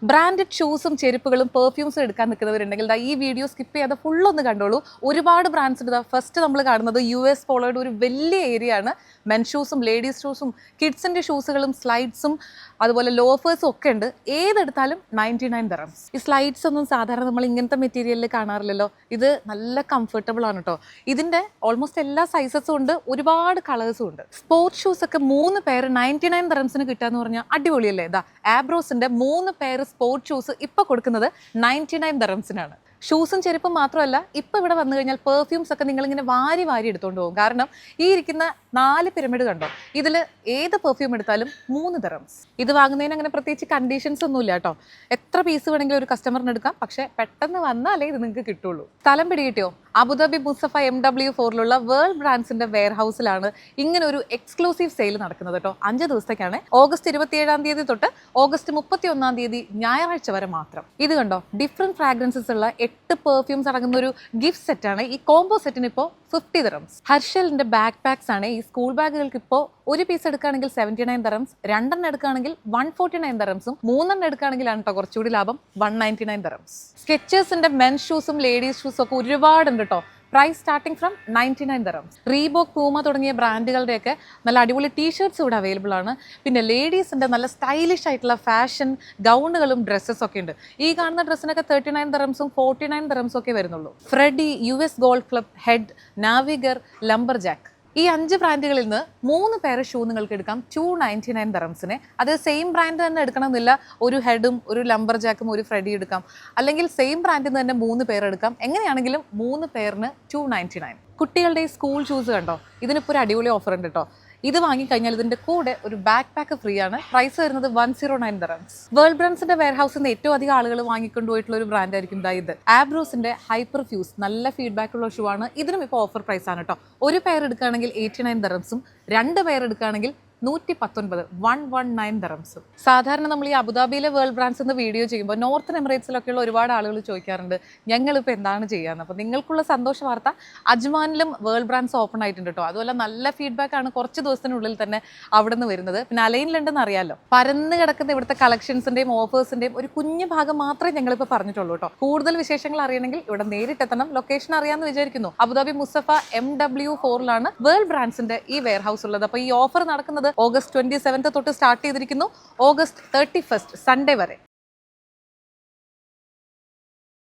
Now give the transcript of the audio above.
Branded ഷൂസും ചെരുപ്പുകളും പെർഫ്യൂംസും എടുക്കാൻ നിൽക്കുന്നവരുണ്ടെങ്കിൽ ഈ video skip ചെയ്യാതെ ഫുള്ളൊന്ന് കണ്ടോളൂ. ഒരുപാട് ബ്രാൻഡ്സ് ഉണ്ട്. ഫസ്റ്റ് നമ്മൾ കാണുന്നത് US പോളോയുടെ ഒരു വലിയ ഏരിയ ആണ്. മെൻ ഷൂസും ലേഡീസ് ഷൂസും കിഡ്സിൻ്റെ ഷൂസുകളും സ്ലൈഡ്സും അതുപോലെ ലോഫേഴ്സും ഒക്കെ ഉണ്ട്. ഏതെടുത്താലും 99 dirhams. ഈ സ്ലൈഡ്സ് ഒന്നും സാധാരണ നമ്മൾ ഇങ്ങനത്തെ മെറ്റീരിയലിൽ കാണാറില്ലല്ലോ. ഇത് നല്ല കംഫർട്ടബിൾ ആണ് കേട്ടോ. ഇതിൻ്റെ ഓൾമോസ്റ്റ് എല്ലാ സൈസസും ഉണ്ട്, ഒരുപാട് കളേഴ്സും ഉണ്ട്. സ്പോർട്സ് ഷൂസ് ഒക്കെ 3 പെയർ 99 dirhamsന് കിട്ടാന്ന് പറഞ്ഞാൽ അടിപൊളിയല്ലേ? ആബ്രോസിന്റെ 3 പെയർ സ്പോർട്സ് ഷൂസ് ഇപ്പൊ കൊടുക്കുന്നത് 99 dirhamsനാണ്. ഷൂസും ചെരുപ്പും മാത്രമല്ല, ഇപ്പം ഇവിടെ വന്നു കഴിഞ്ഞാൽ പെർഫ്യൂംസ് ഒക്കെ നിങ്ങളിങ്ങനെ വാരി വാരി എടുത്തുകൊണ്ട് പോകും. കാരണം ഈ ഇരിക്കുന്ന 4 പിരമിഡ് കണ്ടോ, ഇതിൽ ഏത് പെർഫ്യൂം എടുത്താലും 3 dirhams. ഇത് വാങ്ങുന്നതിന് അങ്ങനെ പ്രത്യേകിച്ച് കണ്ടീഷൻസ് ഒന്നുമില്ല കേട്ടോ. എത്ര പീസ് വേണമെങ്കിലും ഒരു കസ്റ്റമറിന് എടുക്കാം, പക്ഷേ പെട്ടെന്ന് വന്നാലേ ഇത് നിങ്ങൾക്ക് കിട്ടുള്ളൂ. സ്ഥലം പിടികിട്ടിയോ? അബുദാബി മുസഫ MW4ലുള്ള വേൾഡ് ബ്രാൻഡ്സിന്റെ വെയർ ഹൗസിലാണ് ഇങ്ങനെ ഒരു എക്സ്ക്ലൂസീവ് സെയിൽ നടക്കുന്നത് കേട്ടോ. 5 ദിവസത്തേക്കാണ്. ഓഗസ്റ്റ് 27 തീയതി തൊട്ട് ഓഗസ്റ്റ് 31 തീയതി ഞായറാഴ്ച വരെ മാത്രം. ഇത് കണ്ടോ, ഡിഫറെന്റ് ഫ്രാഗ്രൻസസ് ഉള്ള 8 പെർഫ്യൂംസ് അടങ്ങുന്ന ഒരു ഗിഫ്റ്റ് സെറ്റാണ്. ഈ കോംബോ സെറ്റിന് ഇപ്പോൾ 50 dirhams. ഹർഷലിന്റെ ബാക്ക് പാക്സ് ആണ്. ഈ സ്കൂൾ ബാഗുകൾക്ക് ഇപ്പോൾ ഒരു പീസ് എടുക്കുകയാണെങ്കിൽ 79 dirhams, 2 എടുക്കുകയാണെങ്കിൽ 149 dirhamsഉം 3 എടുക്കുകയാണെങ്കിലാണ് കേട്ടോ കുറച്ചുകൂടി ലാഭം 199 dirhams. സ്കെച്ചേഴ്സിന്റെ മെൻ ഷൂസും ലേഡീസ് ഷൂസും ഒക്കെ ഒരുപാടുണ്ട് കേട്ടോ. Price starting from 99 dirhams. Reebok, Puma തുടങ്ങിയ ബ്രാൻഡുകളുടെയൊക്കെ നല്ല അടിപൊളി ടീഷർട്ട്സ് ഇവിടെ അവൈലബിൾ ആണ്. പിന്നെ ലേഡീസിന്റെ നല്ല സ്റ്റൈലിഷ് ആയിട്ടുള്ള ഫാഷൻ ഗൗണുകളും ഡ്രസ്സസ് ഒക്കെ ഉണ്ട്. ഈ കാണുന്ന ഡ്രസ്സിനൊക്കെ 39 dirhamsഉം 49 dirhamsഉം ഒക്കെ വരുന്നുള്ളൂ. Freddy, US Gold Club, Head, Navigare, Lumberjack, ഈ 5 ബ്രാൻഡുകളിൽ നിന്ന് 3 പെയർ ഷൂ നിങ്ങൾക്ക് എടുക്കാം 299 dirhamsന്. അത് സെയിം ബ്രാൻഡ് തന്നെ എടുക്കണമെന്നില്ല. ഒരു ഹെഡും ഒരു ലംബർ ജാക്കും ഒരു ഫ്രെഡി എടുക്കാം, അല്ലെങ്കിൽ സെയിം ബ്രാൻഡിൽ നിന്ന് തന്നെ 3 പെയർ എടുക്കാം. എങ്ങനെയാണെങ്കിലും 3 പെയറിന് 299. കുട്ടികളുടെ ഈ സ്കൂൾ ഷൂസ് കണ്ടോ, ഇതിനിപ്പോൾ ഒരു അടിപൊളി ഓഫർ ഉണ്ട് കേട്ടോ. ഇത് വാങ്ങിക്കഴിഞ്ഞാൽ ഇതിന്റെ കൂടെ ഒരു ബാക്ക് പാക്ക് ഫ്രീ ആണ്. പ്രൈസ് വരുന്നത് 109 dirhams. വേൾഡ് ബ്രാൻഡ്സിന്റെ വെയർ ഹൗസിൽ നിന്ന് ഏറ്റവും അധികം ആളുകൾ വാങ്ങിക്കൊണ്ടുപോയിട്ടുള്ള ഒരു ബ്രാൻഡ് ആയിരിക്കും ഇത്. ആബ്രോസിന്റെ ഹൈപ്പർ ഫ്യൂസ് നല്ല ഫീഡ്ബാക്ക് ഉള്ള ഷൂ ആണ്. ഇതിനും ഇപ്പോൾ ഓഫർ പ്രൈസ് ആണ് കേട്ടോ. ഒരു പെയർ എടുക്കുകയാണെങ്കിൽ 89 dirhamsഉം 2 പെയർ എടുക്കുകയാണെങ്കിൽ 119 dirhams. സാധാരണ നമ്മൾ ഈ അബുദാബിയിലെ വേൾഡ് ബ്രാൻഡ്സ് എന്ന് വീഡിയോ ചെയ്യുമ്പോൾ നോർത്തൻ എമിറേറ്റ്സിലൊക്കെയുള്ള ഒരുപാട് ആളുകൾ ചോദിക്കാറുണ്ട് ഞങ്ങളിപ്പോൾ എന്താണ് ചെയ്യാന്ന്. അപ്പോൾ നിങ്ങൾക്കുള്ള സന്തോഷ വാർത്ത, അജ്മാനിലും വേൾഡ് ബ്രാൻഡ്സ് ഓപ്പൺ ആയിട്ടുണ്ട് കേട്ടോ. അതുപോലെ നല്ല ഫീഡ്ബാക്ക് ആണ് കുറച്ച് ദിവസത്തിനുള്ളിൽ തന്നെ അവിടെ നിന്ന് വരുന്നത്. പിന്നെ അലൈനിലുണ്ടെന്ന് അറിയാമല്ലോ. പരന്ന് കിടക്കുന്ന ഇവിടുത്തെ കളക്ഷൻസിന്റെയും ഓഫേഴ്സിന്റെയും ഒരു കുഞ്ഞു ഭാഗം മാത്രമേ ഞങ്ങളിപ്പോൾ പറഞ്ഞിട്ടുള്ളൂ കേട്ടോ. കൂടുതൽ വിശേഷങ്ങൾ അറിയണമെങ്കിൽ ഇവിടെ നേരിട്ടെത്തണം. ലൊക്കേഷൻ അറിയാമെന്ന് വിചാരിക്കുന്നു. അബുദാബി മുസഫ MW4ലാണ് വേൾഡ് ബ്രാൻഡ്സിന്റെ ഈ വെയർ ഹൗസ് ഉള്ളത്. അപ്പോൾ ഈ ഓഫർ നടക്കുന്നത് ഓഗസ്റ്റ് 27 തൊട്ട് സ്റ്റാർട്ട് ചെയ്തിരിക്കുന്നു. ഓഗസ്റ്റ് 31 സൺഡേ വരെ.